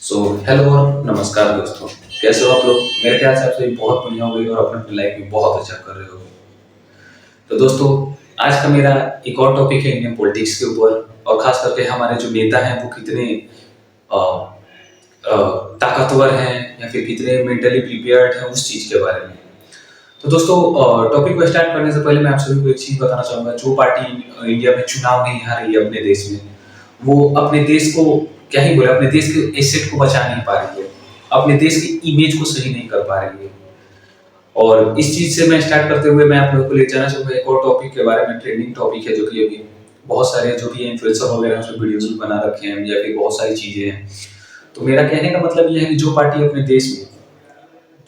Hello और नमस्कार दोस्तों। कैसे हो आप लोग? मेरे ख्याल से आप सभी बहुत बढ़िया हो गई और अपने अपनी लाइफ में बहुत अच्छा कर रहे हो। तो दोस्तों, आज का मेरा एक और टॉपिक है इंडियन पॉलिटिक्स के ऊपर, और खास करके हमारे जो नेता हैं वो कितने अ, अ, ताकतवर हैं या फिर कितने मेंटली प्रिपेयर्ड हैं उस चीज़ के बारे में। तो दोस्तों, टॉपिक को स्टार्ट करने से पहले मैं आप सभी को एक चीज़ बताना चाहूँगा। जो पार्टी इंडिया में चुनाव नहीं हार रही है अपने देश में, वो अपने देश को क्या ही बोले, अपने देश के एसेट को बचा नहीं पा रही है, अपने देश की इमेज को सही नहीं कर पा रही है। और इस चीज़ से मैं स्टार्ट करते हुए मैं आप लोगों को ले जाना चाहूँगा एक और टॉपिक के बारे में, ट्रेंडिंग टॉपिक है, जो कि अभी बहुत सारे जो भी इन्फ्लुएंसर वगैरह उसमें वीडियोज़ भी बना रखे हैं या फिर बहुत सारी चीज़ें हैं। तो मेरा कहने का मतलब ये है कि जो पार्टी अपने देश में,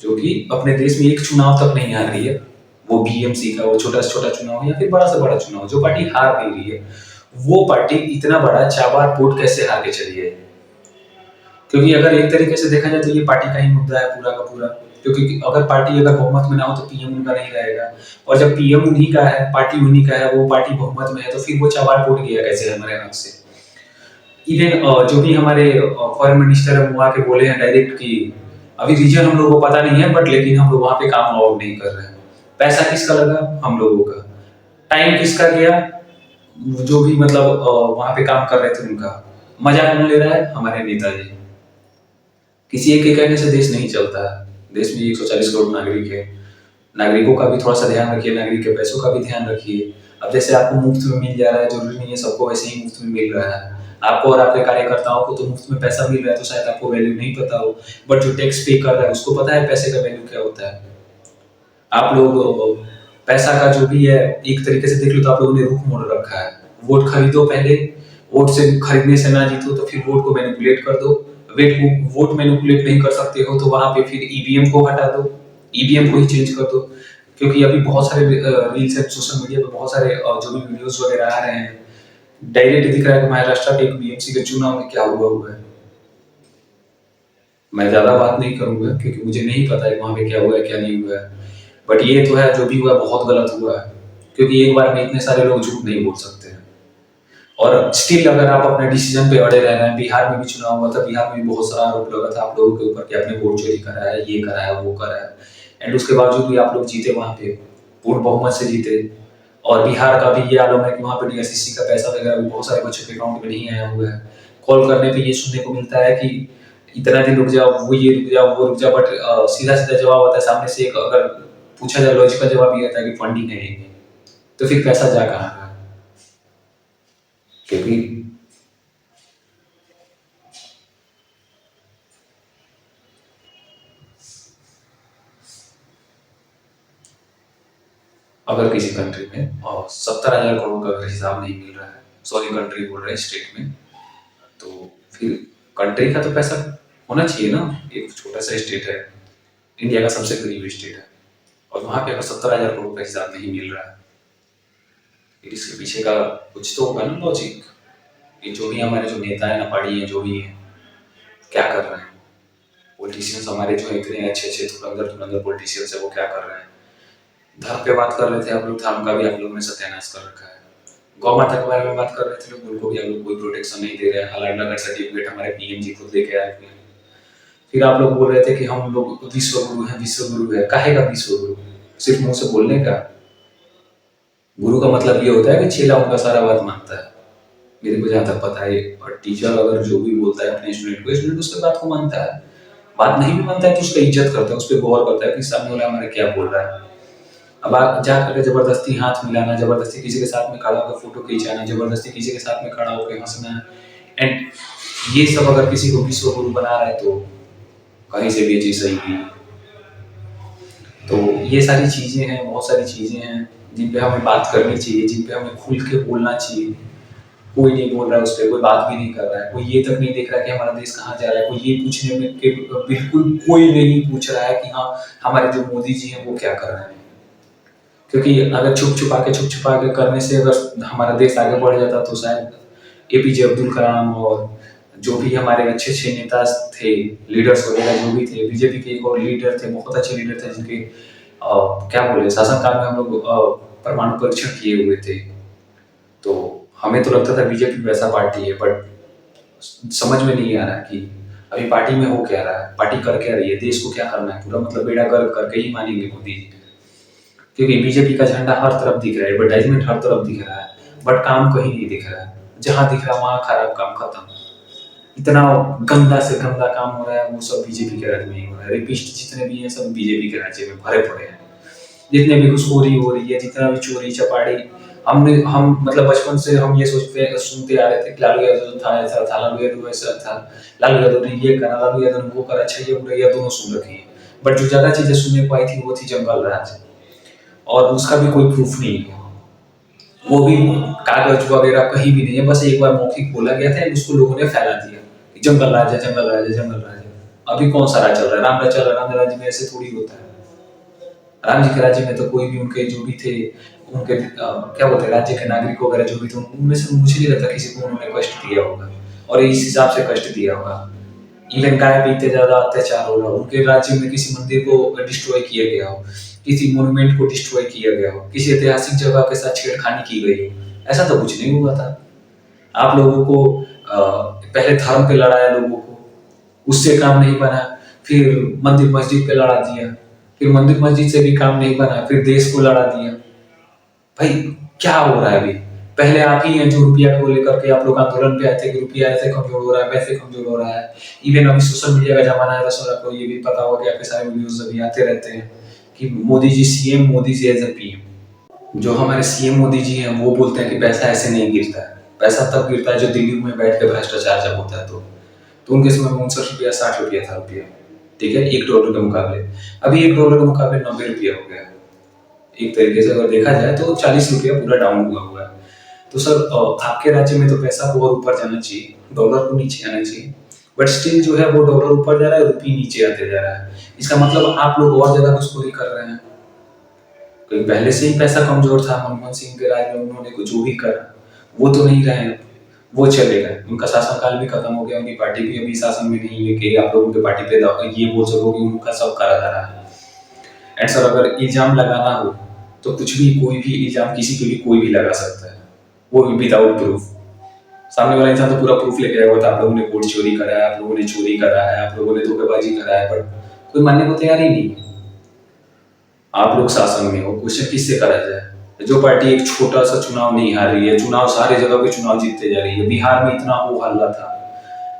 जो कि अपने देश में एक चुनाव तक नहीं हार रही है, वो बीएमसी का वो छोटा से छोटा चुनाव या फिर बड़ा से बड़ा चुनाव, जो पार्टी हार नहीं रही है, वो पार्टी इतना बड़ा चाबार वोट कैसे हार के चली है? क्योंकि अगर एक तरीके से देखा जाए तो ये पार्टी का ही मुद्दा है पूरा का पूरा। क्योंकि अगर पार्टी अगर बहुमत में ना हो तो पीएम उनका नहीं रहेगा, और जब पीएम उन्हीं का है, पार्टी उन्हीं का है, वो पार्टी बहुमत में है, तो फिर वो चाबार वोट गया कैसे हमारे हाथ से? इवन जो भी हमारे फॉरेन मिनिस्टर है वो आके बोले हैं डायरेक्ट कि अभी रीजन हम लोगों को पता नहीं है, बट लेकिन हम लोग वहाँ पे काम अलाउड नहीं कर रहे हैं। पैसा किसका लगा? हम लोगों का। टाइम किसका गया? जो भी मतलब वहाँ पे काम कर रहे थे उनका। मजा कौन ले रहा है? हमारे नेताजी। किसी एक के कहने से देश नहीं चलता है। देश में 140 करोड़ नागरिक है। नागरिकों का भी थोड़ा सा ध्यान रखिए, नागरिक के पैसों का भी ध्यान रखिए। अब जैसे आपको मुफ्त में मिल जा रहा है, जरूरी नहीं है सबको वैसे ही मुफ्त में मिल रहा है। आपको और आपके कार्यकर्ताओं को तो मुफ्त में पैसा मिल रहा है, तो शायद आपको वैल्यू नहीं पता हो, बट जो टैक्स पे कर रहा है उसको पता है पैसे का वैल्यू क्या होता है। आप लोग पैसा का जो भी है, एक तरीके से देख लो तो आप लोगों ने रुख मोड़ रखा है। वोट खरीदो पहले, वोट से खरीदने से ना जीतो तो फिर वोट को मैनिपुलेट कर दो। वेट को वोट मैनिपुलेट नहीं कर सकते हो तो वहां पे फिर ईवीएम को हटा दो, ईवीएम को ही चेंज कर दो। क्योंकि अभी बहुत सारे रील्स है सोशल मीडिया पे, बहुत सारे जो भी वीडियोस वगैरह आ रहे हैं, डायरेक्ट दिख रहा है कि महाराष्ट्र के एक बीएमसी के चुनाव में क्या हुआ हुआ है। मैं ज्यादा बात नहीं करूंगा क्योंकि मुझे नहीं पता है वहां पे क्या हुआ है क्या नहीं हुआ है, बट ये तो है जो भी हुआ बहुत गलत हुआ है। क्योंकि एक बार में इतने सारे लोग झूठ नहीं बोल सकते हैं। और स्टिल अगर आप अपने डिसीजन पे अड़े रह रहे हैं, बिहार में भी चुनाव हुआ था, बिहार में भी बहुत सारा आरोप लगा था आप लोगों के ऊपर कि आपने वोट चोरी करा है, ये करा है, वो करा है, एंड उसके बावजूद भी आप लोग जीते वहां पे, पूर्ण बहुमत से जीते। और बिहार का भी ये आलम है कि वहां पे डीआरसीसी का पैसा वगैरह भी बहुत सारे बच्चों के अकाउंट में नहीं आया हुआ है। कॉल करने पे ये सुनने को मिलता है कि इतना दिन रुक जाओ, वो ये रुक जाओ, वो रुक जाओ, बट सीधा सीधा जवाब आता है सामने से। एक अगर पूछा जाए लॉजिकल जवाब ये आता है कि फंडिंग है ही नहीं। तो फिर पैसा जा कहाँ रहा है? क्योंकि अगर किसी कंट्री में 70,000 करोड़ का अगर हिसाब नहीं मिल रहा है, सॉरी कंट्री बोल रहे हैं, स्टेट में, तो फिर कंट्री का तो पैसा होना चाहिए ना। एक छोटा सा स्टेट है, इंडिया का सबसे गरीब स्टेट है, और वहां पे अगर 70,000 करोड़ का हिसाब नहीं मिल रहा है, फिर इसके पीछे का कुछ तो होगा ना लॉजिक। ये जो भी हमारे जो नेता है ना, पार्टी है, जो भी है, क्या कर रहे हैं? पॉलिटिशियंस हमारे जो है इतने अच्छे अच्छे धुरंधर धुरंधर पॉलिटिशियंस है, वो क्या कर रहे हैं? धर्म पे बात कर रहे थे आप लोग, धर्म का भी आप लोगों ने सत्यानाश कर रखा है। गौ माता के बारे में बात कर रहे थे लोग, उनको भी आप लोग कोई प्रोटेक्शन नहीं दे रहे हैं। अलाइड का सर्टिफिकेट हमारे पीएम जी खुद लेके आए थे। फिर आप लोग बोल रहे थे कि हम लोग विश्व गुरु हैं, विश्व गुरु है। काहे का विश्व गुरु? सिर्फ मुंह से बोलने का? गुरु का मतलब ये होता है कि चेला उनका सारा बात मानता है। मेरे को जहाँ तक पता है, और टीचर अगर जो भी बोलता है अपने स्टूडेंट को, स्टूडेंट उसके बात को मानता है। बात नहीं भी मानता है तो उसका इज्जत करता है, उस पर गौर करता है कि सामने वाला हमारे क्या बोल रहा है। अब आप जा करके जबरदस्ती हाथ मिलाना, जबरदस्ती किसी के साथ में खड़ा होकर फोटो खींचाना, जबरदस्ती किसी के साथ में खड़ा होकर हंसना, एंड ये सब अगर किसी को विश्व गुरु बना रहा है तो कहीं से भी ये चीज सही नहीं है। तो ये सारी चीजें हैं, बहुत सारी चीजें हैं जिन पे हमें बात करनी चाहिए, जिन पे हमें खुल के बोलना चाहिए। कोई नहीं बोल रहा है, उस पर कोई बात भी नहीं कर रहा है, कोई ये तक नहीं देख रहा है कि हमारा देश कहाँ जा रहा है, कोई ये पूछने में कि बिल्कुल कोई नहीं पूछ रहा है कि हाँ हमारे जो मोदी जी हैं वो क्या कर रहे हैं। क्योंकि अगर छुप छुपा के करने से अगर हमारा देश आगे बढ़ जाता तो शायद एपीजे अब्दुल कलाम और जो भी हमारे अच्छे अच्छे नेता थे, लीडर्स वगैरह जो भी थे, बीजेपी के एक और लीडर थे, बहुत अच्छे लीडर थे जिनके क्या बोले शासनकाल में हम लोग परमाणु परीक्षण किए हुए थे। तो हमें तो लगता था बीजेपी वैसा पार्टी है, बट समझ में नहीं आ रहा कि अभी पार्टी में हो क्या रहा है, पार्टी कर क्या रही है, देश को क्या करना है, पूरा मतलब बेड़ा गर्क करके ही मानेंगे मोदी जी। क्योंकि बीजेपी का झंडा हर तरफ दिख रहा है, एडवर्टाइजमेंट हर तरफ दिख रहा है, बट काम कहीं नहीं दिख रहा है। जहां दिख रहा है वहां खराब काम खत्म। इतना गंदा से गंदा काम हो रहा है, वो सब बीजेपी के राज्य में ही हो रहा है। रेपिस्ट जितने भी हैं सब बीजेपी के राज्य में भरे पड़े हैं। जितने भी घुसखोरी हो रही है, जितना भी चोरी चपाड़ी, हम मतलब बचपन से हम ये सोचते सुनते आ रहे थे कि लालू यादव था ऐसा था, लालू यादव ऐसा था, लालू यादव ने ये करा, लालू यादव ने वो करा। अच्छा ये बुरा दोनों सुन रखी है, बट जो ज्यादा चीजें सुनने को आई थी वो थी जंगल राज, और उसका भी कोई प्रूफ नहीं है। वो भी कागज वगैरह कहीं भी नहीं है, बस एक बार मौखिक बोला गया था, उसको लोगों ने फैला दिया कि जंगल राज है, जंगल राज है, जंगल राज है। अभी कौन सा राज चल रहा है? राम राज चल रहा है। राम राज्य में ऐसे थोड़ी होता है। राम जी के राज्य में तो कोई भी उनके जो भी थे, उनके क्या बोलते हैं, राज्य के नागरिक वगैरह जो भी थे, उनमें से मुझे नहीं लगता किसी को उन्होंने कष्ट दिया होगा, और इस हिसाब से कष्ट दिया होगा। इवन गाय पे इतने ज्यादा अत्याचार हो रहा हो, उनके राज्य में किसी मंदिर को डिस्ट्रॉय किया गया हो, किसी मोन्यूमेंट को डिस्ट्रॉय किया गया हो, किसी ऐतिहासिक जगह के साथ छेड़खानी की गई हो, ऐसा तो कुछ नहीं हुआ था। आप लोगों को पहले धर्म पे लड़ाया, लोगों को उससे काम नहीं बना, फिर मंदिर मस्जिद पे लड़ा दिया, फिर मंदिर मस्जिद से भी काम नहीं बना, फिर देश को लड़ा दिया। भाई क्या हो रहा है अभी? पहले आप ही हैं जो रुपया को लेकर के आप लोग आंदोलन पे आए थे कि रुपया ऐसे कमजोर हो रहा है, वैसे कमजोर हो रहा है। इवन अभी सोशल मीडिया का जमाना है, तो आपको ये भी पता होगा कि आपके सारे वीडियोस अभी आते रहते हैं कि Modi ji CM, Modi ji as a PM. जो हमारे सीएम मोदी जी हैं वो बोलते हैं कि पैसा ऐसे नहीं गिरता है, पैसा तब गिरता है जो दिल्ली में बैठ के भ्रष्टाचार जब होता है तो उनके समय में 59 रुपया 60 रुपया था रुपया, ठीक है, $1 के मुकाबले। अभी $1 के मुकाबले 90 रुपया हो गया। एक तरीके से अगर देखा जाए तो 40 रुपया पूरा डाउन हुआ है। तो सर आपके राज्य में तो पैसा को और ऊपर जाना चाहिए, डॉलर को नीचे आना चाहिए, बट स्टिल जो है वो डॉलर ऊपर जा रहा है, रुपये नीचे आते जा रहा है। इसका मतलब आप लोग और ज्यादा घुसखोरी कर रहे हैं। क्योंकि पहले से ही पैसा कमजोर था, मनमोहन सिंह के राज में उन्होंने कुछ जो भी करा वो तो नहीं रहे, वो चले गए, उनका शासनकाल भी खत्म हो गया, उनकी पार्टी भी अभी शासन में नहीं है कि आप लोग उनके पार्टी पे ये बोल सको कि उनका सब करा जा रहा है। एंड सर अगर इल्जाम लगाना हो तो कुछ भी, कोई भी इल्जाम किसी पे भी कोई भी लगा सकता है, वो भी विदाउट प्रूफ। सामने वाला इंसान तो पूरा प्रूफ लेके आया हुआ था, आप लोगों ने वोट चोरी करा है, आप लोगों ने चोरी करा है, आप लोगों ने धोखेबाजी करा है, बट कोई मानने को तैयार ही नहीं है। आप लोग शासन में हो, क्वेश्चन किससे करा जाए? जो पार्टी एक छोटा सा चुनाव नहीं हार रही है, चुनाव सारे जगह पे चुनाव जीतते जा रही है। बिहार में इतना हो हल्ला था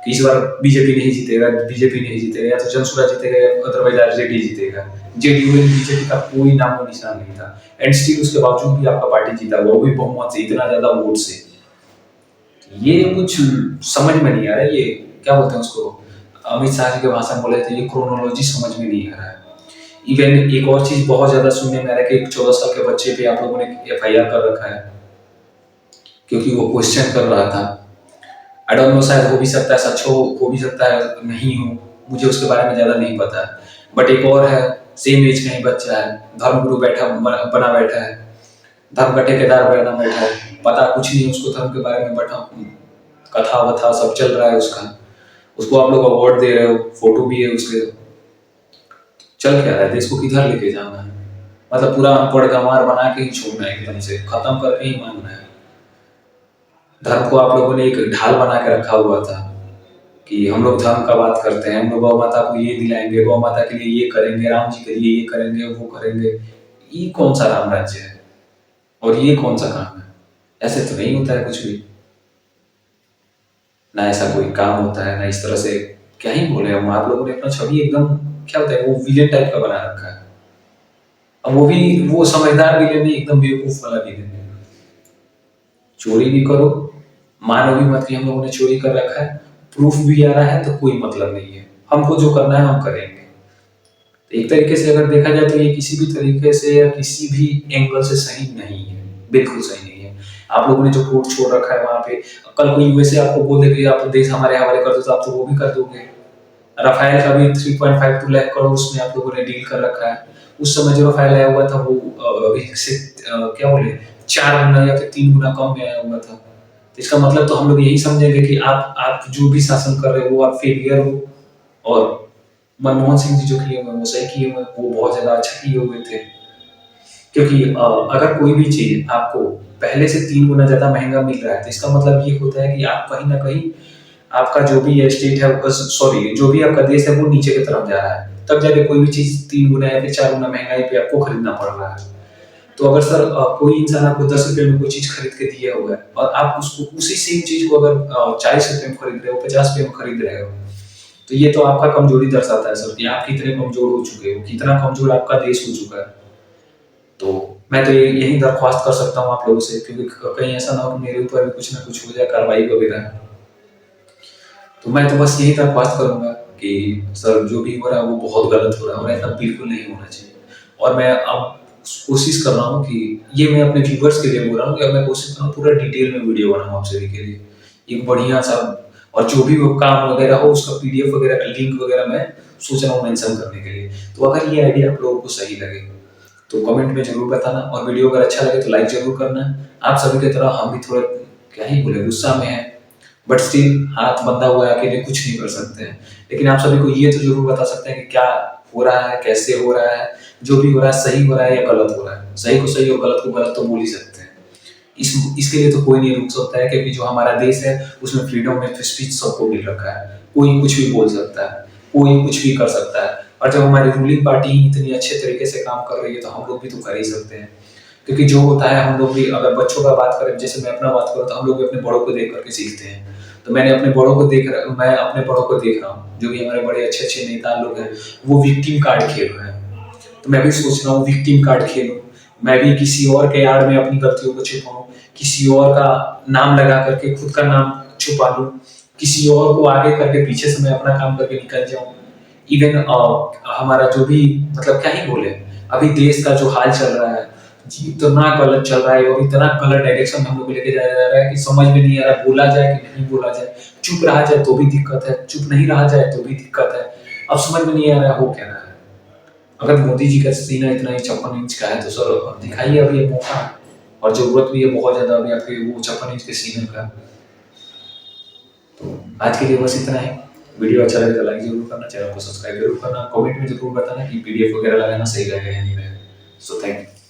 कि इस बार बीजेपी नहीं जीतेगा, बीजेपी नहीं जीतेगा, या तो जनसुरा जीतेगा या अदरवाइज आरजेडी जीतेगा। जेडीयू में बीजेपी का कोई नामो निशान नहीं था, एंड स्टिल उसके बावजूद भी आपका पार्टी जीता हुआ, वो भी बहुमत से, इतना ज्यादा वोट से। ये कुछ समझ में नहीं आ रहा है, ये क्या बोलते हैं उसको, अमित शाह जी के भाषण बोले थे, ये क्रोनोलॉजी समझ में नहीं आ रहा है। इवन एक और चीज बहुत ज्यादा सुनने में आ रहा है कि 14 साल के बच्चे पे आप लोगों ने एफआईआर कर रखा है क्योंकि वो क्वेश्चन कर रहा था। आई डोंट नो, शायद हो भी सकता है सच हो भी सकता है नहीं हो, मुझे उसके बारे में ज्यादा नहीं पता। बट एक और है, सेम एज का ही बच्चा है, धर्मगुरु बना बैठा है, धर्म का ठेकेदार बना बैठा है, पता कुछ नहीं उसको धर्म के बारे में, बट कथा वथा सब चल रहा है उसका, उसको आप लोग अवार्ड दे रहे हो, फोटो भी है उसके। चल क्या रहा है, देश को किधर लेके जाना है? मतलब पूरा अनपढ़ गंवार बना के ही छोड़ना है, एकदम से खत्म करके ही मानना है। धर्म को आप लोगों ने एक ढाल बना के रखा हुआ था कि हम लोग धर्म का बात करते हैं, हम लोग गौ माता को ये दिलाएंगे, गौ माता के लिए ये करेंगे, राम जी के लिए ये करेंगे, वो करेंगे। ये कौन सा राम राज्य है और ये कौन सा काम है? ऐसे तो नहीं होता है कुछ भी, ना ऐसा कोई काम होता है, ना इस तरह से। क्या ही बोले हम, आप लोगों ने अपना छवि एकदम क्या होता है वो विलेन टाइप का बना रखा है। अब वो भी वो समझदार विलेन नहीं, एकदम बेवकूफ वाला विलेन है। चोरी भी करो, मानो भी मत कि हम लोगों ने चोरी कर रखा है, प्रूफ भी आ रहा है तो कोई मतलब नहीं है, हमको जो करना है हम करेंगे। एक तरीके से अगर देखा जाए तो ये किसी भी तरीके से या किसी भी एंगल से सही नहीं है, बिल्कुल सही नहीं है। आप लोगों ने जो कोर्ट छोड़ रखा है वहां पे, कल कोई यूएसए आपको बोल दे कि आप देश हमारे हवाले कर दो तो आप तो वो भी कर दोगे। राफेल का भी 3.52 लाख करोड़ उसमें आप लोगों ने डील कर रखा है। उस समय जो राफेल आया हुआ था वो अभी से क्या बोले 4 गुना या फिर 3 गुना कम में आया हुआ था। तो इसका मतलब तो हम लोग यही समझेंगे कि आप जो भी शासन कर रहे हो वो आप फेलियर हो, और मनमोहन सिंह जी जो किए हुए वो सही किए हुए, वो बहुत ज्यादा अच्छा किए हुए थे। क्योंकि अगर कोई भी चीज आपको पहले से 3 गुना ज्यादा महंगा मिल रहा है तो इसका मतलब ये होता है कि आप कहीं ना कहीं आपका जो भी स्टेट है, सॉरी जो भी आपका देश है वो नीचे की तरफ जा रहा है, तब जाके कोई भी चीज 3 गुना या फिर 4 गुना महंगाई पे आपको खरीदना पड़ रहा है। तो अगर सर कोई इंसान आपको 10 रुपए में कोई चीज खरीद के दिया हुआ है और आप उसको उसी सेम चीज को अगर 40 रुपए में खरीद रहे हो, 50 रुपए में खरीद रहे हो, तो ये तो आपका कमजोरी दर्शाता है सर कि आप कितने कमजोर हो चुके हो, कितना कमजोर आपका देश हो चुका है। तो मैं तो यही दरख्वास्त कर सकता हूँ आप लोगों से, क्योंकि कहीं ऐसा ना हो कि मेरे ऊपर भी कुछ ना कुछ हो जाए, कार्रवाई वगैरह। तो मैं तो बस यही दरख्वास्त करूंगा कि सर जो भी हो रहा है वो बहुत गलत हो रहा है और ऐसा बिल्कुल नहीं होना चाहिए। और मैं अब कोशिश कर रहा हूँ कि ये मैं अपने व्यूवर्स के लिए बोल रहा हूँ कि अब मैं कोशिश कर रहा हूँ पूरा डिटेल में वीडियो बनाऊँ आप सभी के लिए एक बढ़िया सा, और जो भी वो काम वगैरह हो उसका पीडीएफ वगैरह का लिंक वगैरह मैं सोच रहा हूँ मेंशन करने के लिए। तो अगर ये आइडिया आप लोगों को सही लगे तो कमेंट में जरूर बताना, और वीडियो अगर अच्छा लगे तो लाइक जरूर करना। आप सभी की तरह हम भी थोड़ा क्या ही बोले गुस्सा में है, बट स्टिल हाथ बंधा हुआ है, अकेले कुछ नहीं कर सकते हैं। लेकिन आप सभी को ये तो जरूर बता सकते हैं कि क्या हो रहा है, कैसे हो रहा है, जो भी हो रहा है सही हो रहा है या गलत हो रहा है। सही को सही और गलत को गलत तो बोल ही सकते हैं। इसके लिए तो कोई नहीं रुक सकता है, क्योंकि जो हमारा देश है उसमें फ्रीडम ऑफ स्पीच सबको मिल रखा है। कोई कुछ भी बोल सकता है, कोई कुछ भी कर सकता है। और जब हमारी रूलिंग पार्टी ही इतनी अच्छे तरीके से काम कर रही है तो हम लोग भी तो कर ही सकते हैं। क्योंकि जो होता है हम लोग भी, अगर बच्चों का बात करें, जैसे मैं अपना बात करूँ तो हम लोग भी अपने बड़ों को देख करके सीखते हैं। तो मैं अपने बड़ों को देख रहा हूँ, जो भी हमारे बड़े अच्छे अच्छे नेता लोग हैं वो विक्टिम कार्ड खेल रहे हैं। तो मैं भी सोच रहा हूँ विक्टिम कार्ड खेलूं, मैं भी किसी और के आड़ में अपनी गलतियों को छुपाऊं, किसी और का नाम लगा करके खुद का नाम छुपा लूं, किसी और को आगे करके पीछे से मैं अपना काम करके निकल जाऊं। इवन हमारा जो भी मतलब क्या ही बोले, अभी देश का जो हाल चल रहा है जी इतना गलत चल रहा है और इतना गलत डायरेक्शन में हम लोग को लेके जाया जा रहा है कि समझ में नहीं आ रहा बोला जाए कि नहीं बोला जाए। चुप रहा जाए तो भी दिक्कत है, चुप नहीं रहा जाए तो भी दिक्कत है। अब समझ में नहीं आ रहा हो क्या रहा है। अगर मोदी जी का सीना इतना ही 56 इंच का है तो सर दिखाइए अभी ये मौका, और जरूरत भी है बहुत ज्यादा अभी आपके वो 56 इंच के सीने का। तो आज के लिए बस इतना है। वीडियो अच्छा लगे तो लाइक जरूर करना, चैनल को सब्सक्राइब जरूर करना, कमेंट में जरूर बताना कि पीडीएफ वगैरह लगाना सही रहेगा या नहीं रहेगा। So thank you.